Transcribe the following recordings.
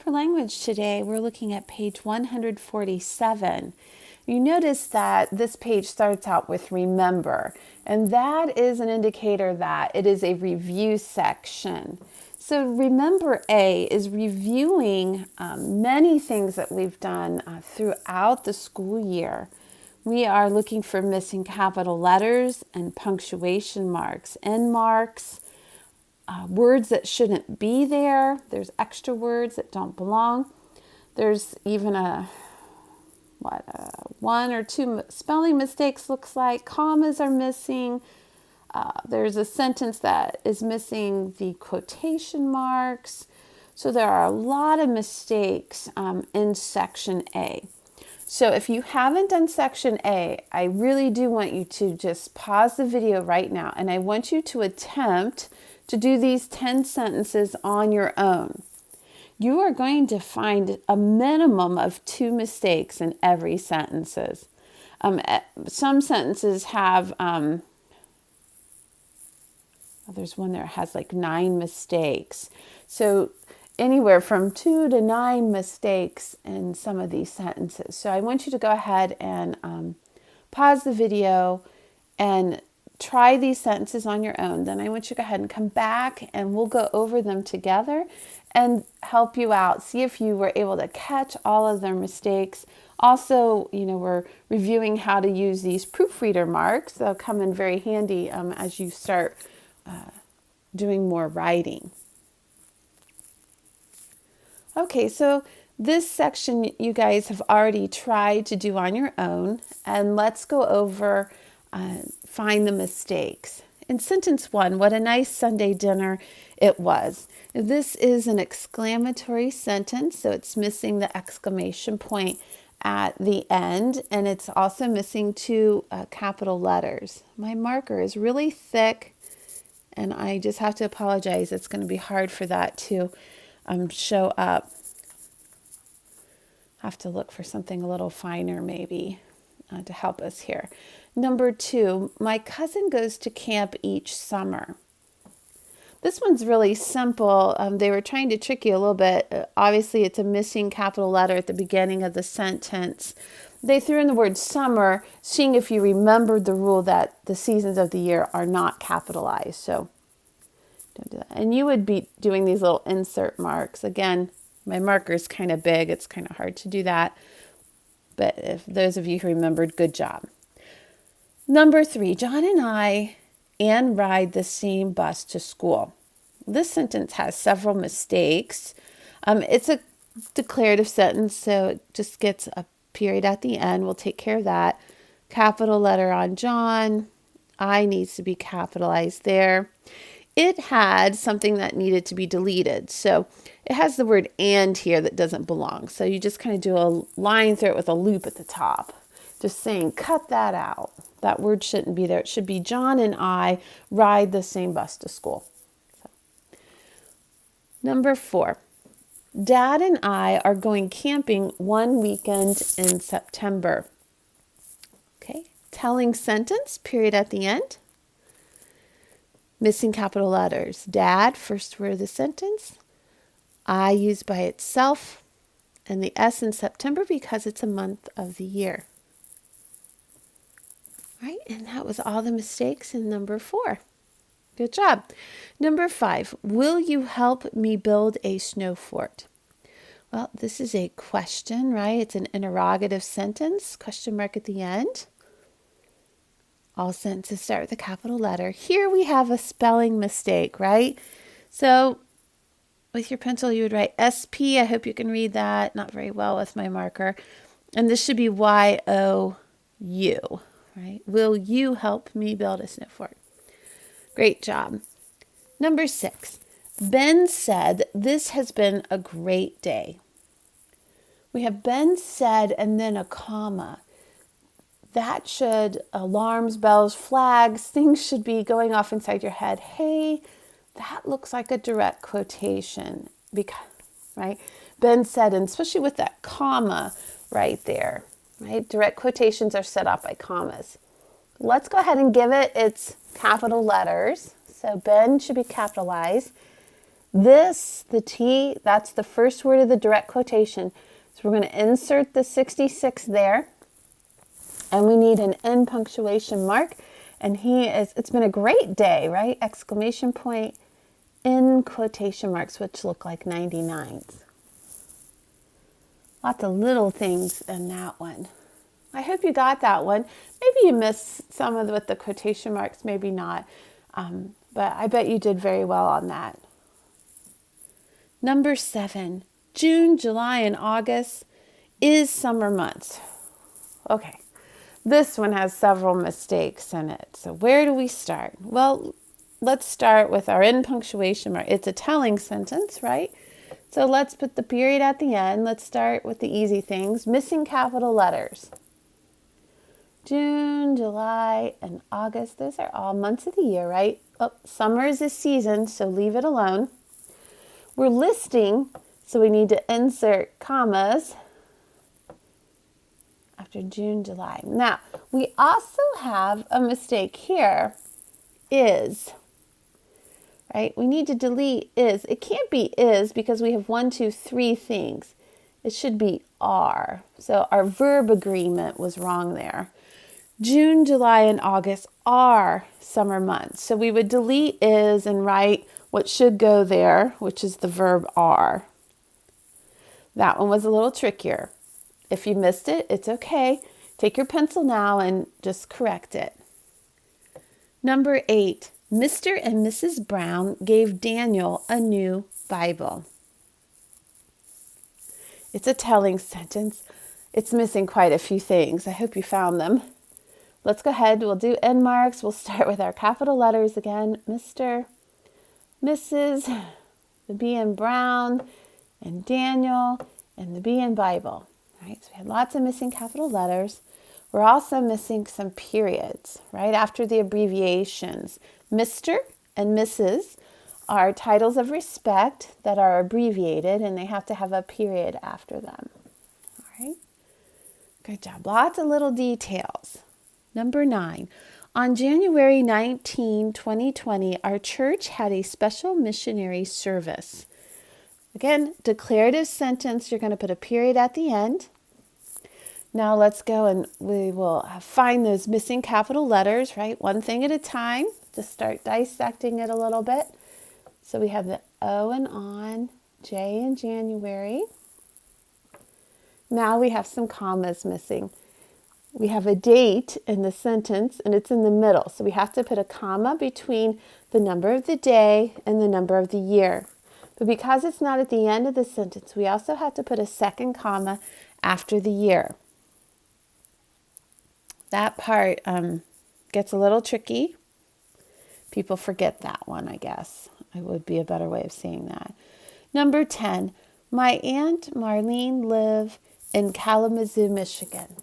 for Language today, we're looking at page 147. You notice that this page starts out with remember, and that is an indicator that it is a review section. So remember A is reviewing many things that we've done throughout the school year. We are looking for missing capital letters and punctuation marks, end marks, words that shouldn't be there. There's extra words that don't belong. There's even one or two spelling mistakes looks like. Commas are missing. There's a sentence that is missing the quotation marks. So there are a lot of mistakes in section A. So if you haven't done section A, I really do want you to just pause the video right now, and I want you to attempt to do these 10 sentences on your own. You are going to find a minimum of 2 mistakes in every sentences. Some sentences have, there's one that has like 9 mistakes. So anywhere from 2 to 9 mistakes in some of these sentences. So I want you to go ahead and pause the video and try these sentences on your own. Then I want you to go ahead and come back and we'll go over them together and help you out. See if you were able to catch all of their mistakes. Also, we're reviewing how to use these proofreader marks. They'll come in very handy as you start doing more writing. Okay, so this section you guys have already tried to do on your own, and let's go over find the mistakes. In sentence 1, what a nice Sunday dinner it was. This is an exclamatory sentence, so it's missing the exclamation point at the end, and it's also missing 2 capital letters. My marker is really thick, and I just have to apologize. It's going to be hard for that to show up. Have to look for something a little finer maybe to help us here. Number 2, my cousin goes to camp each summer. This one's really simple. They were trying to trick you a little bit. Obviously, it's a missing capital letter at the beginning of the sentence. They threw in the word summer, seeing if you remembered the rule that the seasons of the year are not capitalized. So don't do that. And you would be doing these little insert marks. Again, my marker is kind of big. It's kind of hard to do that. But if those of you who remembered, good job. Number 3, John and Anne ride the same bus to school. This sentence has several mistakes. It's a declarative sentence, so it just gets a period at the end. We'll take care of that. Capital letter on John. I needs to be capitalized there. It had something that needed to be deleted. So it has the word and here that doesn't belong. So you just kind of do a line through it with a loop at the top. Just saying, cut that out. That word shouldn't be there. It should be John and I ride the same bus to school. So. Number 4, Dad and I are going camping one weekend in September. Okay, telling sentence, period at the end. Missing capital letters. Dad, first word of the sentence. I used by itself. And the S in September because it's a month of the year. Right, and that was all the mistakes in number 4. Good job. Number 5, will you help me build a snow fort? Well, this is a question, right? It's an interrogative sentence, question mark at the end. All sentences start with a capital letter. Here we have a spelling mistake, right? So with your pencil, you would write SP. I hope you can read that. Not very well with my marker. And this should be YOU. Right? Will you help me build a snow fort? Great job. Number 6, Ben said, this has been a great day. We have Ben said and then a comma. That should, alarms, bells, flags, things should be going off inside your head. Hey, that looks like a direct quotation. Because, right? Ben said, and especially with that comma right there. Right? Direct quotations are set off by commas. Let's go ahead and give it its capital letters. So Ben should be capitalized. This, the T, that's the first word of the direct quotation. So we're going to insert the 66 there. And we need an N punctuation mark. And it's been a great day, right? Exclamation point in quotation marks, which look like 99s. Lots of little things in that one. I hope you got that one. Maybe you missed some of with the quotation marks, maybe not. But I bet you did very well on that. Number 7, June, July, and August is summer months. Okay, this one has several mistakes in it. So where do we start? Well, let's start with our in punctuation mark. It's a telling sentence, right? So let's put the period at the end. Let's start with the easy things. Missing capital letters. June, July, and August. Those are all months of the year, right? Oh, summer is a season, so leave it alone. We're listing, so we need to insert commas after June, July. Now, we also have a mistake here, is, right? We need to delete is. It can't be is because we have 1, 2, 3 things. It should be are. So our verb agreement was wrong there. June, July, and August are summer months. So we would delete is and write what should go there, which is the verb are. That one was a little trickier. If you missed it, it's okay. Take your pencil now and just correct it. Number 8, Mr. and Mrs. Brown gave Daniel a new Bible. It's a telling sentence. It's missing quite a few things. I hope you found them. Let's go ahead. We'll do end marks. We'll start with our capital letters again. Mr., Mrs., the B in Brown, and Daniel, and the B in Bible. All right, so we had lots of missing capital letters. We're also missing some periods, right, after the abbreviations. Mr. and Mrs. are titles of respect that are abbreviated, and they have to have a period after them. All right, good job. Lots of little details. Number 9. On January 19, 2020, our church had a special missionary service. Again, declarative sentence, you're going to put a period at the end. Now let's go and we will find those missing capital letters, right? One thing at a time to start dissecting it a little bit. So we have the O and on, J in January. Now we have some commas missing. We have a date in the sentence and it's in the middle. So we have to put a comma between the number of the day and the number of the year. But because it's not at the end of the sentence, we also have to put a second comma after the year. That part gets a little tricky. People forget that one, I guess. It would be a better way of saying that. Number 10, my Aunt Marlene lived in Kalamazoo, Michigan.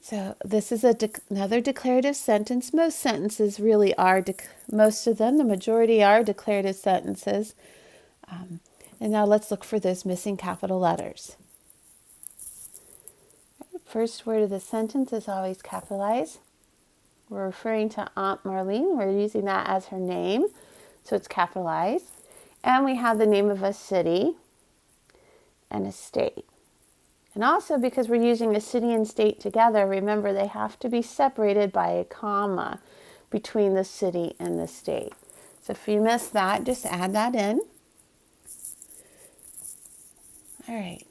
So this is another declarative sentence. Most sentences really are, most of them, the majority are declarative sentences. And now let's look for those missing capital letters. First word of the sentence is always capitalized. We're referring to Aunt Marlene. We're using that as her name, so it's capitalized. And we have the name of a city and a state. And also because we're using a city and state together, remember they have to be separated by a comma between the city and the state. So if you missed that, just add that in. All right.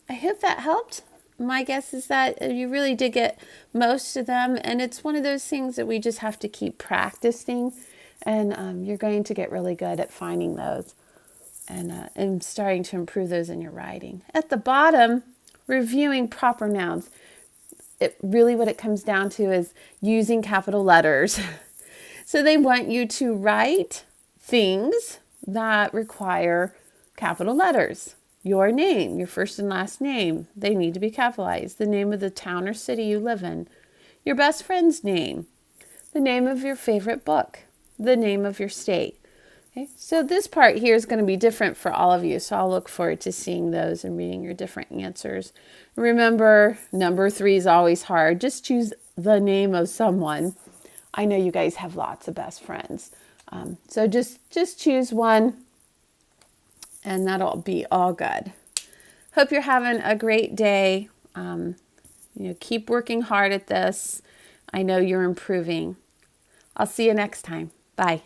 I hope that helped. My guess is that you really did get most of them. And it's one of those things that we just have to keep practicing. And you're going to get really good at finding those and starting to improve those in your writing. At the bottom, reviewing proper nouns. Really what it comes down to is using capital letters. So they want you to write things that require capital letters. Your name, your first and last name, they need to be capitalized. The name of the town or city you live in. Your best friend's name. The name of your favorite book. The name of your state. Okay, so this part here is going to be different for all of you, so I'll look forward to seeing those and reading your different answers. Remember, number 3 is always hard. Just choose the name of someone. I know you guys have lots of best friends. So just choose one, and that'll be all good. Hope you're having a great day. Keep working hard at this. I know you're improving. I'll see you next time. Bye.